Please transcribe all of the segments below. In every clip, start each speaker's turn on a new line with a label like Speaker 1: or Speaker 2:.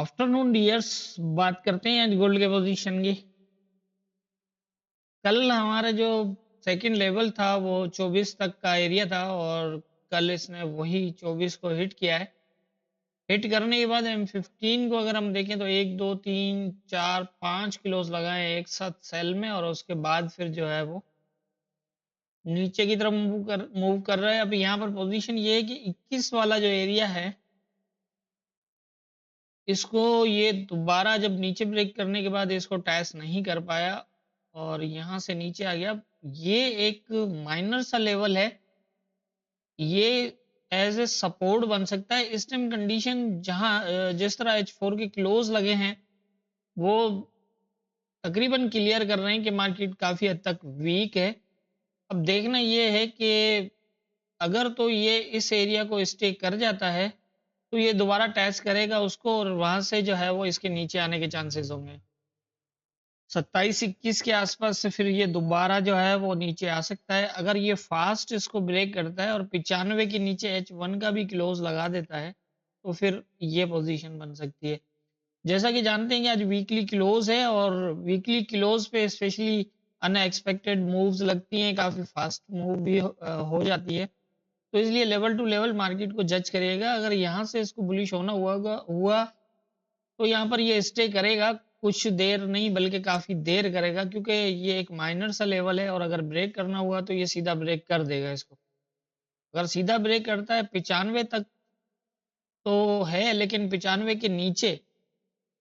Speaker 1: Afternoon dears. बात करते हैं आज गोल्ड के पोजीशन की। कल हमारा जो सेकंड लेवल था वो 24 तक का एरिया था और कल इसने वही 24 को हिट किया है। हिट करने के बाद M15 को अगर हम देखें तो 1 2 3 4 5 किलोस लगाए हैं एक साथ सेल में, और उसके बाद फिर जो है वो नीचे की तरफ मूव कर रहा है। अब यहाँ पर पोजीशन ये है कि 21 वाला जो एरिया है, इसको ये दोबारा जब नीचे ब्रेक करने के बाद इसको टैच नहीं कर पाया और यहाँ से नीचे आ गया। ये एक माइनर सा लेवल है, ये एज ए सपोर्ट बन सकता है। इस टाइम कंडीशन जहां जिस तरह H4 के क्लोज लगे हैं वो तकरीबन क्लियर कर रहे हैं कि मार्केट काफी हद तक वीक है। अब देखना ये है कि अगर तो ये इस एरिया को स्टे कर जाता है तो ये दोबारा टैच करेगा उसको और वहां से जो है वो इसके नीचे आने के चांसेस होंगे। 27-21 के आसपास से फिर ये दोबारा जो है वो नीचे आ सकता है। अगर ये फास्ट इसको ब्रेक करता है और 95 के नीचे H1 का भी क्लोज लगा देता है तो फिर ये पोजीशन बन सकती है। जैसा कि जानते हैं कि आज वीकली क्लोज है और वीकली क्लोज पे स्पेशली अनएक्सपेक्टेड मूव्स लगती हैं, काफी फास्ट मूव भी हो जाती है। तो इसलिए लेवल टू लेवल मार्केट को जज करिएगा। अगर यहाँ से इसको बुलिश होना हुआ तो यहाँ पर ये स्टे करेगा, कुछ देर नहीं बल्कि काफी देर करेगा, क्योंकि ये एक माइनर सा लेवल है और अगर ब्रेक करना हुआ तो ये सीधा ब्रेक कर देगा इसको। अगर सीधा ब्रेक करता है 95 तक तो है, लेकिन 95 के नीचे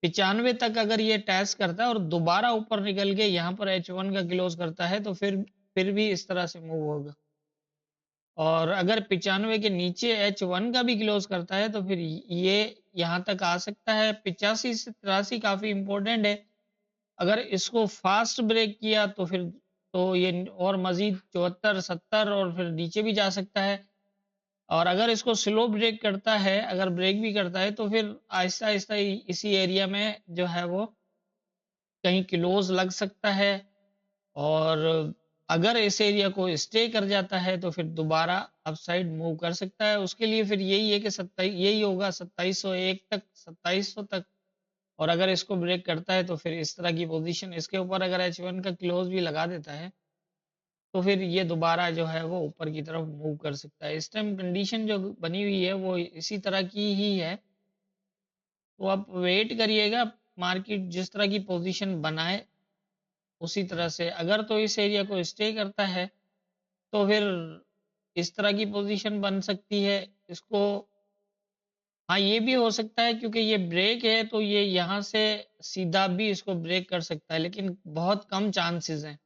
Speaker 1: 95 तक अगर ये टैच करता है और दोबारा ऊपर निकल के यहाँ पर H1 का क्लोज करता है तो फिर भी इस तरह से मूव होगा। और अगर 95 के नीचे H1 का भी क्लोज करता है तो फिर ये यहाँ तक आ सकता है। 85 से 83 काफी इंपॉर्टेंट है। अगर इसको फास्ट ब्रेक किया तो फिर तो ये और मजीद 74-70 और फिर नीचे भी जा सकता है। और अगर इसको स्लो ब्रेक करता है, अगर ब्रेक भी करता है तो फिर आहिस्ता आहिस्ता इसी एरिया में जो है वो कहीं क्लोज लग सकता है। और अगर इस एरिया को स्टे कर जाता है तो फिर दोबारा अपसाइड मूव कर सकता है। उसके लिए फिर यही है कि 27 यही होगा 2701 तक, 2700 तक। और अगर इसको ब्रेक करता है तो फिर इस तरह की पोजीशन इसके ऊपर अगर H1 का क्लोज भी लगा देता है तो फिर ये दोबारा जो है वो ऊपर की तरफ मूव कर सकता है। इस टाइम कंडीशन जो बनी हुई है वो इसी तरह की ही है। तो आप वेट करिएगा, मार्केट जिस तरह की पोजीशन बनाए उसी तरह से। अगर तो इस एरिया को स्टे करता है तो फिर इस तरह की पोजीशन बन सकती है इसको। हाँ, ये भी हो सकता है क्योंकि ये ब्रेक है तो ये यहाँ से सीधा भी इसको ब्रेक कर सकता है, लेकिन बहुत कम चांसेस हैं।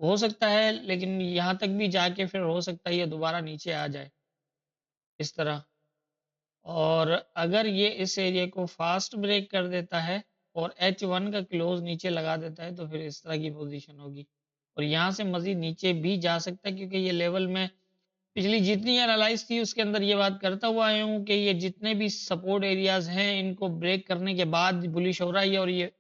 Speaker 1: हो सकता है लेकिन यहाँ तक भी जाके फिर हो सकता है ये दोबारा नीचे आ जाए इस तरह। और अगर ये इस एरिया को फास्ट ब्रेक कर देता है और H1 का क्लोज नीचे लगा देता है तो फिर इस तरह की पोजीशन होगी। और यहाँ से मजीद नीचे भी जा सकता है क्योंकि ये लेवल में पिछली जितनी एनालाइज थी उसके अंदर ये बात करता हुआ आया हूँ कि ये जितने भी सपोर्ट एरियाज हैं इनको ब्रेक करने के बाद बुलिश हो रहा है और ये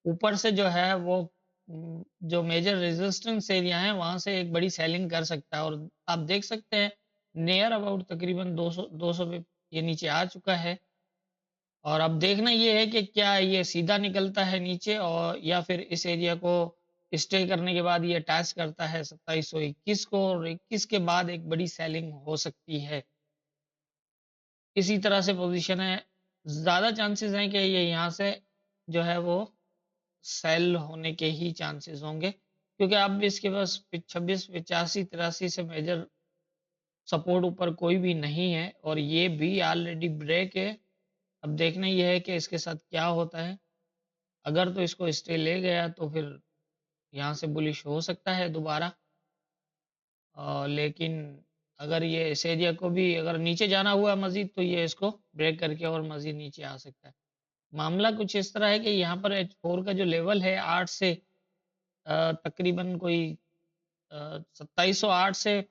Speaker 1: ऊपर से जो है वो जो मेजर रेजिस्टेंस एरिया है वहां से एक बड़ी सेलिंग कर सकता है। और आप देख सकते हैं नियर अबाउट तकरीबन 200 पे ये नीचे आ चुका है। और अब देखना ये है कि क्या ये सीधा निकलता है नीचे और या फिर इस एरिया को स्टे करने के बाद ये टच करता है 2721 को, और 21 के बाद एक बड़ी सेलिंग हो सकती है। इसी तरह से पोजीशन है, ज्यादा चांसेस हैं कि ये यहाँ से जो है वो सेल होने के ही चांसेस होंगे, क्योंकि अब इसके पास 26 85 83 से मेजर सपोर्ट ऊपर कोई भी नहीं है और ये भी ऑलरेडी ब्रेक है। अब देखना यह है कि इसके साथ क्या होता है। अगर तो इसको स्टे ले गया तो फिर यहाँ से बुलिश हो सकता है दोबारा। लेकिन अगर ये इस एरिया को भी अगर नीचे जाना हुआ मजीद तो ये इसको ब्रेक करके और मजीद नीचे आ सकता है। मामला कुछ इस तरह है कि यहाँ पर H4 का जो लेवल है 8 से तकरीबन कोई 2708 से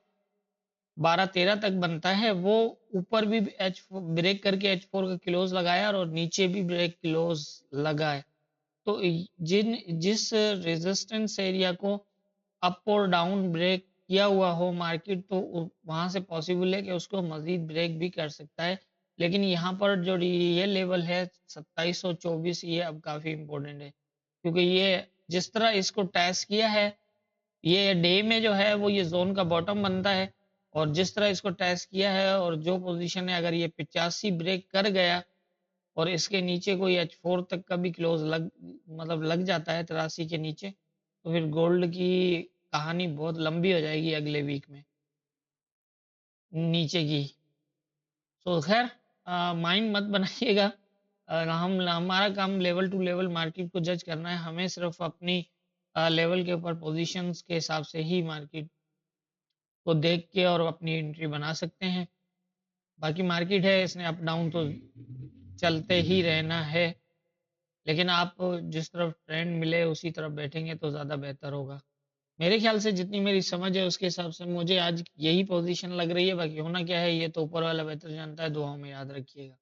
Speaker 1: 12-13 तक बनता है। वो ऊपर भी एच ब्रेक करके H4 का क्लोज लगाया और नीचे भी ब्रेक क्लोज लगा है। तो जिस रेजिस्टेंस एरिया को अप और डाउन ब्रेक किया हुआ हो मार्केट तो वहां से पॉसिबल है कि उसको मजीद ब्रेक भी कर सकता है। लेकिन यहाँ पर जो ये लेवल है 2724, ये अब काफ़ी इम्पोर्टेंट है, क्योंकि ये जिस तरह इसको टेस्ट किया है, ये डे में जो है वो ये ज़ोन का बॉटम बनता है, और जिस तरह इसको टेस्ट किया है और जो पोज़ीशन है, अगर ये 85 ब्रेक कर गया और इसके नीचे कोई H4 तक का भी क्लोज़ लग जाता है 83 के नीचे, तो फिर गोल्ड की कहानी बहुत लंबी हो जाएगी अगले वीक में, नीचे की। तो खैर माइंड मत बनाइएगा। हम हमारा काम लेवल टू लेवल मार्केट को जज करना है। हमें सिर्फ अपनी लेवल के ऊपर पोजीशंस के हिसाब से ही मार्केट को देख के और अपनी एंट्री बना सकते हैं। बाकी मार्केट है, इसने अप डाउन तो चलते ही रहना है, लेकिन आप जिस तरफ ट्रेंड मिले उसी तरफ बैठेंगे तो ज़्यादा बेहतर होगा। मेरे ख्याल से जितनी मेरी समझ है उसके हिसाब से मुझे आज यही पोजीशन लग रही है, बाकी होना क्या है ये तो ऊपर वाला बेहतर जानता है। दुआओं में याद रखिएगा।